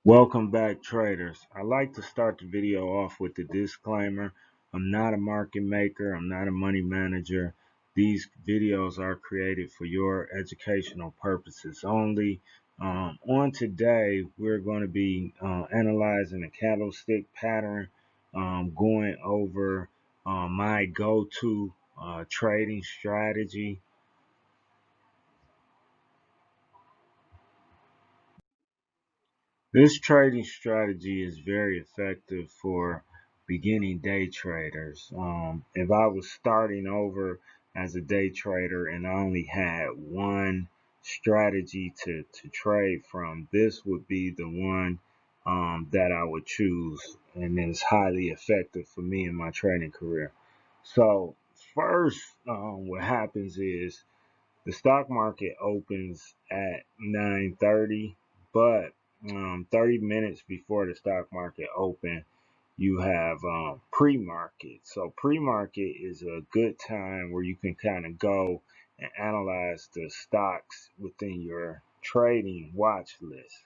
Welcome back, traders. I like to start the video off with the disclaimer. I'm not a market maker. I'm not a money manager. These videos are created for your educational purposes only. On today, we're going to be analyzing a candlestick pattern, going over my go-to trading strategy. This trading strategy is very effective for beginning day traders. If I was starting over as a day trader and I only had one strategy to trade from, this would be the one that I would choose, and it's highly effective for me in my trading career. So first, what happens is the stock market opens at 9:30, but 30 minutes before the stock market open, you have pre-market. So pre-market is a good time where you can kind of go and analyze the stocks within your trading watch list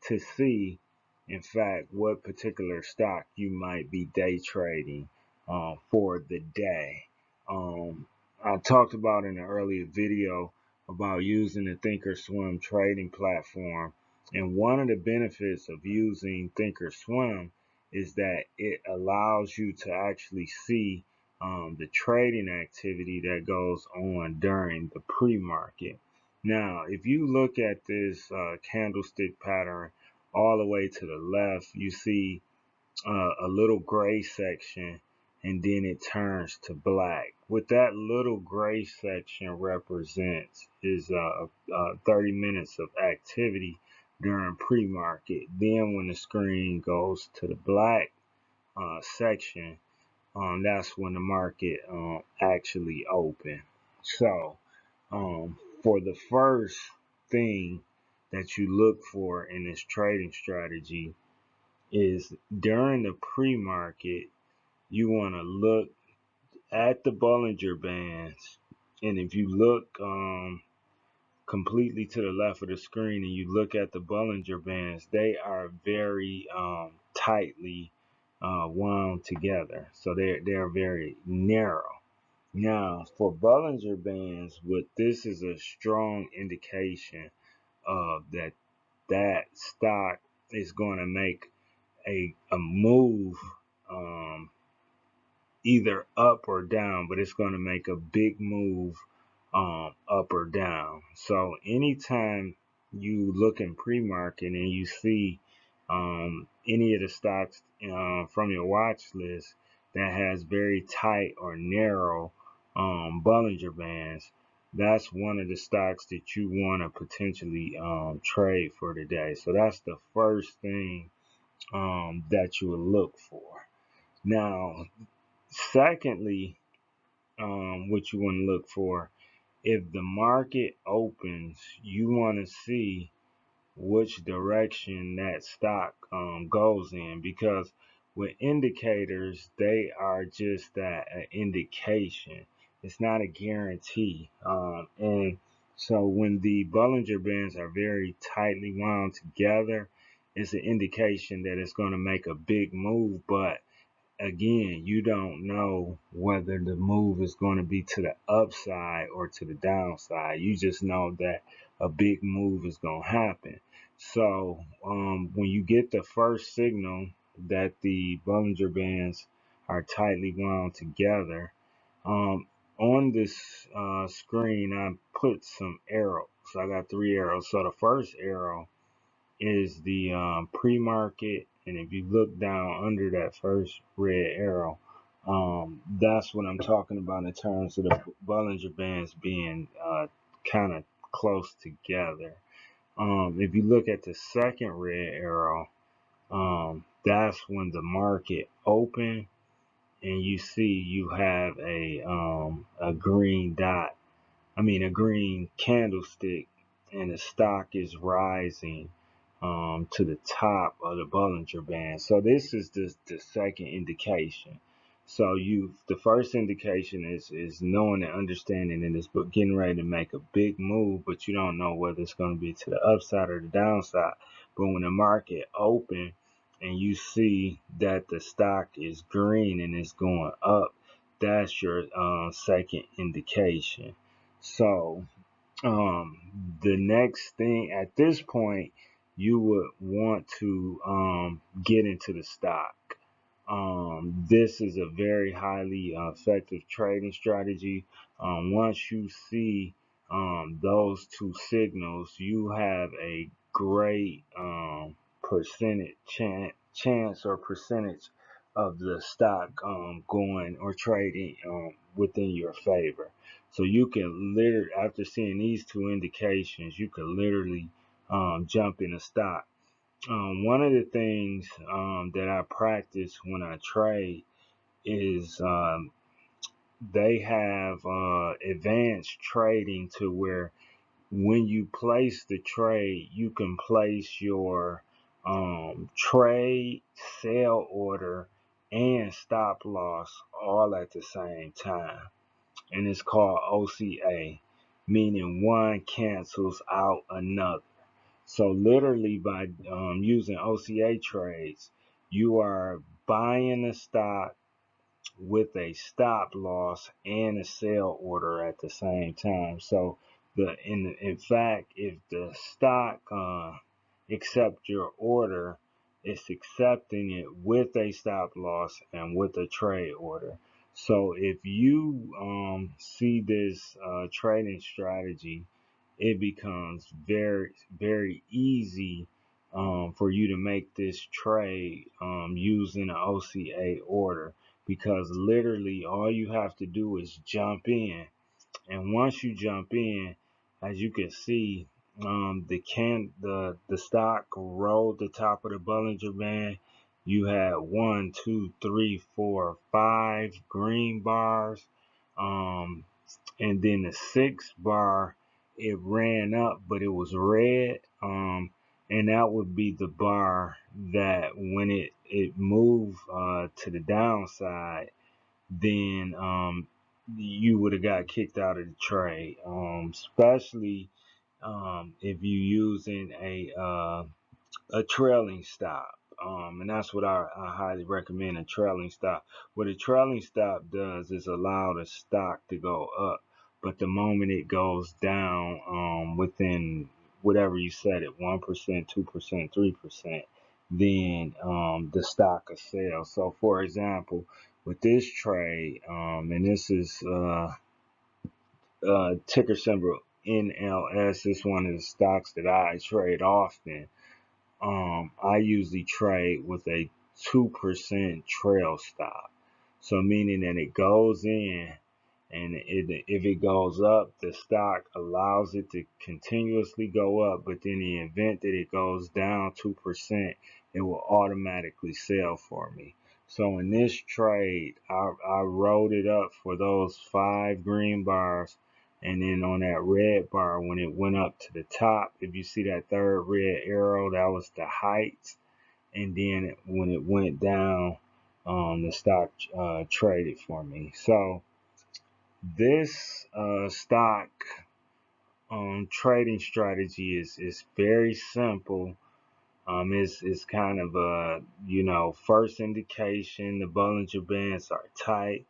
to see, in fact, what particular stock you might be day trading for the day. I talked about in an earlier video about using the thinkorswim trading platform, and one of the benefits of using thinkorswim is that it allows you to actually see the trading activity that goes on during the pre-market. Now, if you look at this candlestick pattern all the way to the left, you see a little gray section, and then it turns to black. What that little gray section represents is 30 minutes of activity during pre-market. Then when the screen goes to the black section, that's when the market actually open. So for the first thing that you look for in this trading strategy is during the pre-market, you want to look at the Bollinger Bands. And if you look completely to the left of the screen and you look at the Bollinger Bands, they are very tightly wound together. So they're very narrow. Now, for Bollinger Bands, what this is a strong indication of that stock is going to make a move, um, either up or down, but it's going to make a big move up or down. So anytime you look in pre-market and you see any of the stocks from your watch list that has very tight or narrow Bollinger Bands, that's one of the stocks that you want to potentially trade for today. So that's the first thing that you will look for. Now, secondly, what you want to look for, if the market opens, you want to see which direction that stock goes in, because with indicators, they are just that, an indication. It's not a guarantee. And so when the Bollinger Bands are very tightly wound together, it's an indication that it's going to make a big move. But again, you don't know whether the move is going to be to the upside or to the downside. You just know that a big move is going to happen. So when you get the first signal that the Bollinger Bands are tightly wound together, on this screen, I put some arrows. So I got 3 arrows. So the first arrow is the pre-market, and if you look down under that first red arrow, that's what I'm talking about in terms of the Bollinger Bands being kind of close together. If you look at the second red arrow, that's when the market open, and you see you have a green dot, a green candlestick, and the stock is rising to the top of the Bollinger Band. So this is the second indication. So the first indication is knowing and understanding and it's getting ready to make a big move, but you don't know whether it's going to be to the upside or the downside. But when the market open and you see that the stock is green and it's going up, that's your second indication. So the next thing at this point, you would want to get into the stock. This is a very highly effective trading strategy. Once you see those two signals, you have a great percentage chance or percentage of the stock going or trading within your favor. So you can literally, after seeing these two indications, you can literally jump in a stock. One of the things that I practice when I trade is they have advanced trading to where when you place the trade, you can place your trade, sell order, and stop loss all at the same time. And it's called OCA, meaning one cancels out another. So literally by using OCA trades, you are buying the stock with a stop loss and a sell order at the same time. So in fact, if the stock accept your order, it's accepting it with a stop loss and with a trade order. So if you see this trading strategy, it becomes very easy for you to make this trade using an OCA order, because literally all you have to do is jump in. And once you jump in, as you can see, the stock rolled the top of the Bollinger Band. You had 1, 2, 3, 4, 5 green bars. And then the sixth bar, it ran up, but it was red. And that would be the bar that when it moved to the downside, then you would have got kicked out of the trade. Especially if you using a trailing stop. And that's what I highly recommend, a trailing stop. What a trailing stop does is allow the stock to go up, but the moment it goes down within whatever you set it, 1%, 2%, 3%, then the stock will sell. So for example, with this trade, and this is ticker symbol NLS, is one of the stocks that I trade often. I usually trade with a 2% trail stop. So meaning that it goes in, and if it goes up, the stock allows it to continuously go up, but then in the event that it goes down 2%, it will automatically sell for me. So in this trade, I rolled it up for those 5 green bars, and then on that red bar, when it went up to the top, if you see that third red arrow, that was the height. And then when it went down, the stock traded for me. So this stock trading strategy is very simple. It's kind of a, first indication, the Bollinger Bands are tight.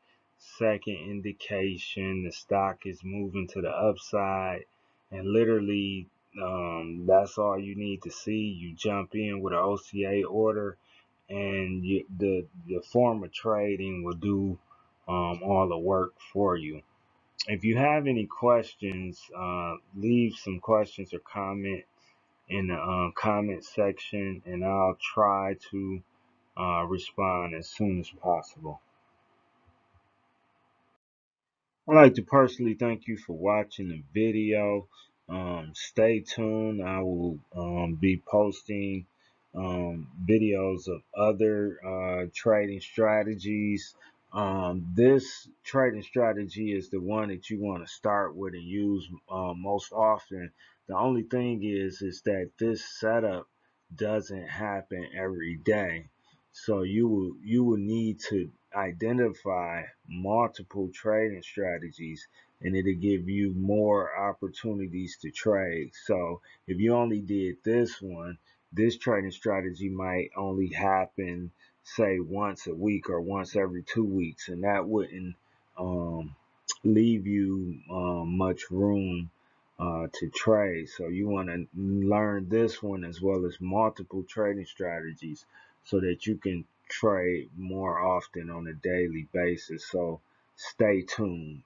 Second indication, the stock is moving to the upside. And literally, that's all you need to see. You jump in with an OCA order, and the form of trading will do all the work for you. If you have any questions, leave some questions or comment in the comment section, and I'll try to respond as soon as possible. I'd like to personally thank you for watching the video. Stay tuned. I will be posting videos of other trading strategies. This trading strategy is the one that you want to start with and use most often. The only thing is that this setup doesn't happen every day. So you will need to identify multiple trading strategies, and it'll give you more opportunities to trade. So if you only did this one, this trading strategy might only happen, say, once a week or once every 2 weeks, and that wouldn't um, leave you much room to trade. So you want to learn this one as well as multiple trading strategies so that you can trade more often on a daily basis. So stay tuned.